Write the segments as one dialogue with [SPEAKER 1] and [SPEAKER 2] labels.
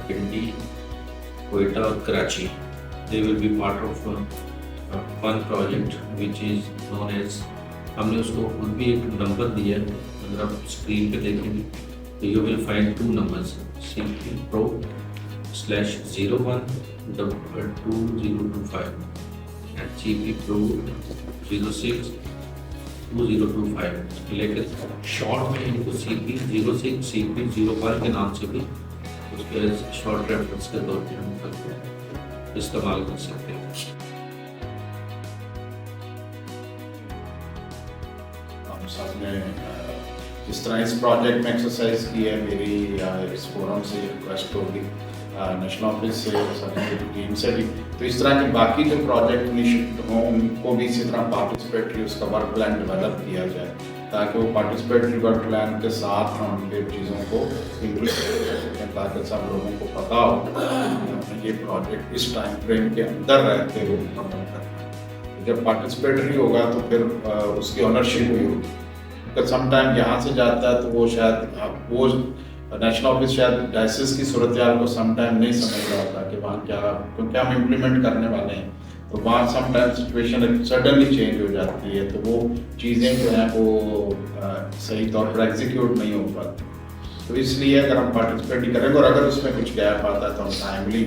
[SPEAKER 1] Pindi, Quetta और Karachi. They will be part of one project which is known as, हमने उसको खुद भी एक नंबर दिया है, अगर आप स्क्रीन पे देखेंगे तो you will find 2 numbers, CP Pro /01-2025 and CP Pro 06-2025, लेकिन शॉर्ट में इनको CP 06 CP 01 के नाम से भी उसके शॉर्ट रेफरेंस के तौर पर हम इस्तेमाल कर सकते हैं।
[SPEAKER 2] हम सब ने जिस तरह इस प्रोजेक्ट में एक्सरसाइज की है, मेरी इस फोरम से रिक्वेस्ट होगी नेशनल ऑफिस से, सभी टीम से भी, तो इस तरह के बाकी जो प्रोजेक्ट इनिशिएट हों उनको भी इसी तरह पार्टिसिपेटरी उसका वर्क प्लान डेवलप किया जाए, ताकि वो पार्टिसिपेटरी वर्क प्लान के साथ हम ये चीज़ों को इंक्लूड कर सकें, ताकि सब लोगों को पता हो कि ये प्रोजेक्ट इस टाइम फ्रेम के अंदर रहते हुए प्रमोट करना है। जब पार्टिसिपेटरी होगा तो फिर उसकी ऑनरशिप भी होगी, तो समटाइम यहाँ से जाता है तो वो शायद वो नेशनल ऑफिस शायद डायसिस की सूरत को समटाइम नहीं समझ रहा होता कि वहाँ क्या, क्योंकि हम इम्प्लीमेंट करने वाले हैं, तो वहाँ समटाइम सिचुएशन सडनली चेंज हो जाती है, तो वो चीज़ें जो हैं वो सही तौर पर एग्जीक्यूट नहीं हो पाती। तो इसलिए अगर हम पार्टिसिपेट ही करेंगे और अगर उसमें कुछ गैप आता है तो हम टाइमली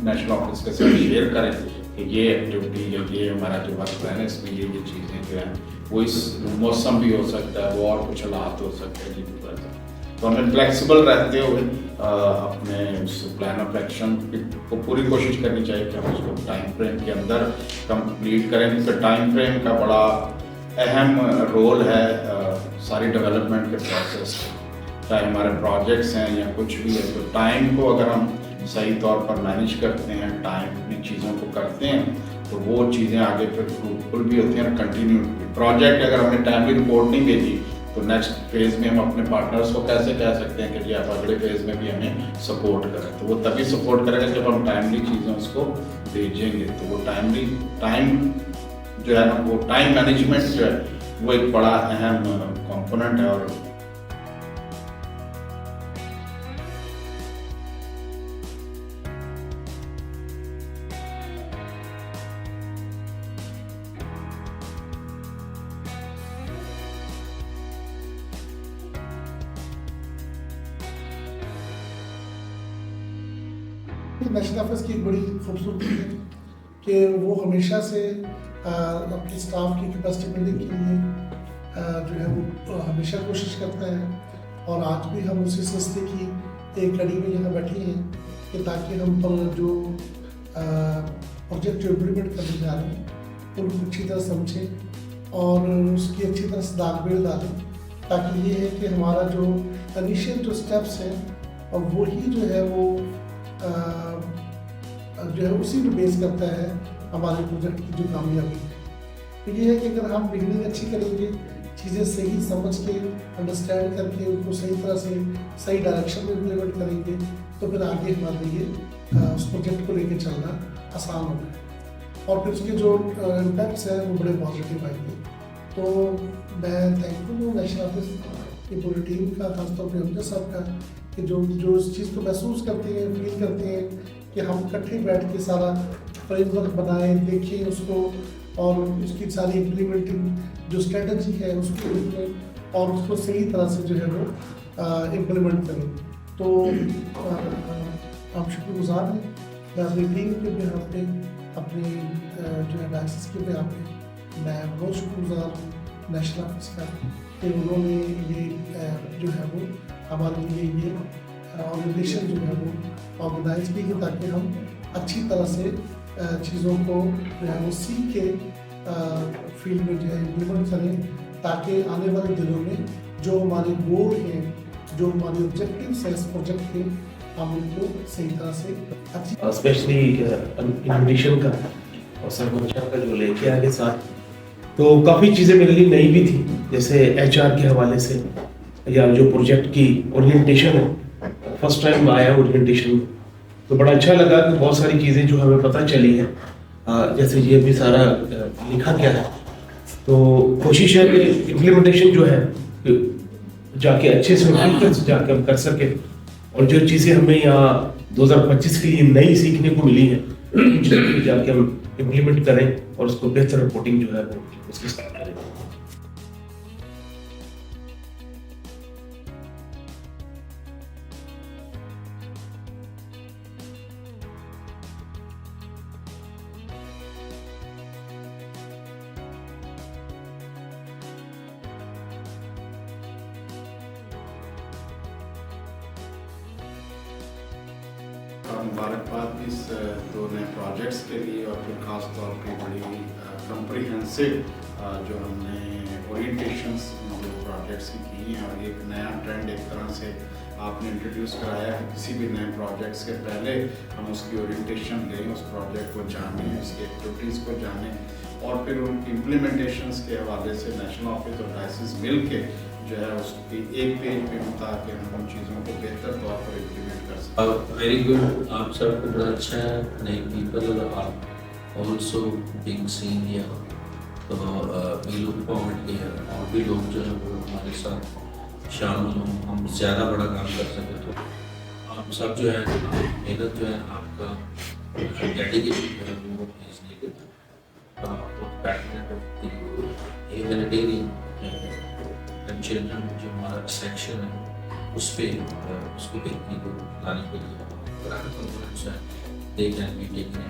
[SPEAKER 2] नेशनल ऑफिस के साथ शेयर करें कि ये एक्टिविटी या ये हमारा जो वर्क प्लान है इसमें ये चीज़ें जो हैं वो इस मौसम भी हो सकता है, वो और कुछ हालात हो सकते हैं जिनकी वजह से, तो हमें फ्लेक्सिबल रहते हुए अपने उस प्लान ऑफ एक्शन को पूरी कोशिश करनी चाहिए कि हम उसको टाइम फ्रेम के अंदर कंप्लीट करें, क्योंकि टाइम फ्रेम का बड़ा अहम रोल है सारी डेवलपमेंट के प्रोसेस, चाहे हमारे प्रोजेक्ट्स हैं या कुछ भी है, तो टाइम को अगर हम सही तौर पर मैनेज करते हैं, टाइम में चीज़ों को करते हैं, तो वो चीज़ें आगे फिर फ्रूटफुल भी होती हैं, कंटिन्यू प्रोजेक्ट अगर हमने टाइमली रिपोर्ट नहीं भेजी तो नेक्स्ट फेज़ में हम अपने पार्टनर्स को कैसे कह सकते हैं कि जी आप अगले फेज़ में भी हमें सपोर्ट करें, तो वो तभी सपोर्ट करेंगे जब हम टाइमली चीज़ें उसको भेजेंगे, तो वो टाइम जो है ना, वो टाइम मैनेजमेंट जो है वो एक बड़ा अहम कंपोनेंट है। और
[SPEAKER 3] नेशनल ऑफिस की एक बड़ी खूबसूरती है कि वो हमेशा से अपने स्टाफ की कैपेसिटी बिल्डिंग के लिए जो है वो हमेशा कोशिश करता है, और आज भी हम उसी सिलसिले की एक कड़ी में यहाँ बैठे हैं कि ताकि हम पर जो प्रोजेक्ट जो इम्प्लीमेंट करने जा रहे हैं उनको अच्छी तरह समझें और उसकी अच्छी तरह से दागबेल डालें, ताकि ये है कि हमारा जो इनिशियल जो स्टेप्स हैं और वही जो है वो जो है उसी पे बेस करता है हमारे प्रोजेक्ट की जो कामयाबी है। तो ये है कि अगर हम बिगनिंग अच्छी करेंगे, चीज़ें सही समझ के अंडरस्टैंड करके उनको सही तरह से सही डायरेक्शन में इम्प्लीमेंट करेंगे, तो फिर आगे हमारे लिए उस प्रोजेक्ट को लेके चलना आसान होगा और फिर उसके जो इम्पैक्ट्स हैं वो बड़े पॉजिटिव आएंगे। तो मैं थैंकफुल हूँ नेशनल ऑफिस की पूरी टीम का, खासतौर पर हमने सबका, कि जो इस चीज़ को महसूस करते हैं, फील करते हैं कि हम इकट्ठे बैठ के सारा फ्रेमवर्क बनाएं, देखें उसको और उसकी सारी इम्प्लीमेंटिंग जो स्ट्रेटजी है उसको देखें और उसको सही तरह से जो है वो इम्प्लीमेंट करें। तो हम शुक्रगुजार हैं, मैं अपनी टीम के यहाँ पे, अपनी जो है डायसिस के यहाँ पे मैं बहुत शुक्रगुजार नेशनल ऑफिस का कि उन्होंने ये जो है वो हमारे लिए ये ऑर्गेनाइजेशन जो है वो ऑर्गेनाइज भी है, ताकि हम अच्छी तरह से चीज़ों को जो है वो सीख के फील्ड में जो है इम्प्लीमेंट करें, ताकि आने वाले दिनों में जो हमारे गोल हैं, जो हमारे ऑब्जेक्टिव्स हैं इस प्रोजेक्ट के, हम उनको सही तरह से अच्छी
[SPEAKER 4] स्पेशली इनोवेशन का और सर्वोच्च का जो लेके आगे साथ, तो काफ़ी चीज़ें मेरे लिए नई भी थी, जैसे HR के हवाले से या जो प्रोजेक्ट की ओरिएंटेशन है, फर्स्ट टाइम आया ओरिएंटेशन में, तो बड़ा अच्छा लगा कि बहुत सारी चीज़ें जो हमें पता चली हैं, जैसे ये भी सारा लिखा गया है, तो कोशिश है कि इम्प्लीमेंटेशन जो है जाके अच्छे से जाके हम कर सके और जो चीज़ें हमें यहाँ 2025 के लिए नई सीखने को मिली हैं उन चीज़ों को जाके हम इम्प्लीमेंट करें और उसको बेहतर रिपोर्टिंग जो है वो उसके साथ करें।
[SPEAKER 2] मुबारकबाद इस दो नए प्रोजेक्ट्स के लिए और फिर खास तौर पे बड़ी कंप्रीहेंसिव जो हमने ओरिएंटेशंस जो प्रोजेक्ट्स की हैं और एक नया ट्रेंड एक तरह से आपने इंट्रोड्यूस कराया है। किसी भी नए प्रोजेक्ट्स के पहले हम उसकी ओरिएंटेशन लें, उस प्रोजेक्ट को जानें, उसकी एक्टिविटीज़ को जानें और फिर उन इम्प्लीमेंटेशंस के हवाले से नेशनल ऑफिस और डायसिस मिल के जो है उसकी एक पेज पे हो ताकि हम उन चीज़ों को बेहतर तौर पर इम्प्लीमेंट कर सकें।
[SPEAKER 1] वेरी गुड, आप सबको बड़ा अच्छा है। नए people are also being seen here, तो वी लुक फॉरवर्ड हियर और भी लोग जो है वो हमारे साथ शामिल हों, हम ज़्यादा बड़ा काम कर सकें। तो आप सब जो है मेहनत जो है आपका डेडिकेशन जो है वो is needed. Humanitarian and children जो हमारा सेक्शन है उस पर उसको बेहतरी को लाने के लिए है they can be taken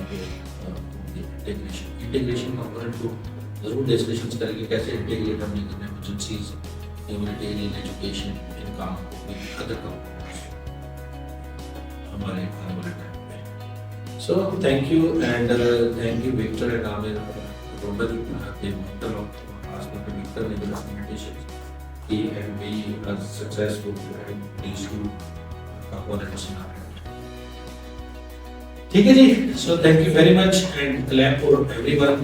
[SPEAKER 1] integration component को ज़रूर डिस्कशन करेंगे कैसे इंटीग्रेट हमने करना एमरजेंसीज ह्यूमैनिटेरियन एजुकेशन इन काम को अदर कंपोनेंट्स हमारे आने वाले टाइम में। So thank you Victor and Aamir Robal the mentor of Oscar Victor ने जो presentation he and be as successful in these two components in our hand. ठीक है जी, so thank you very much and clap for everyone.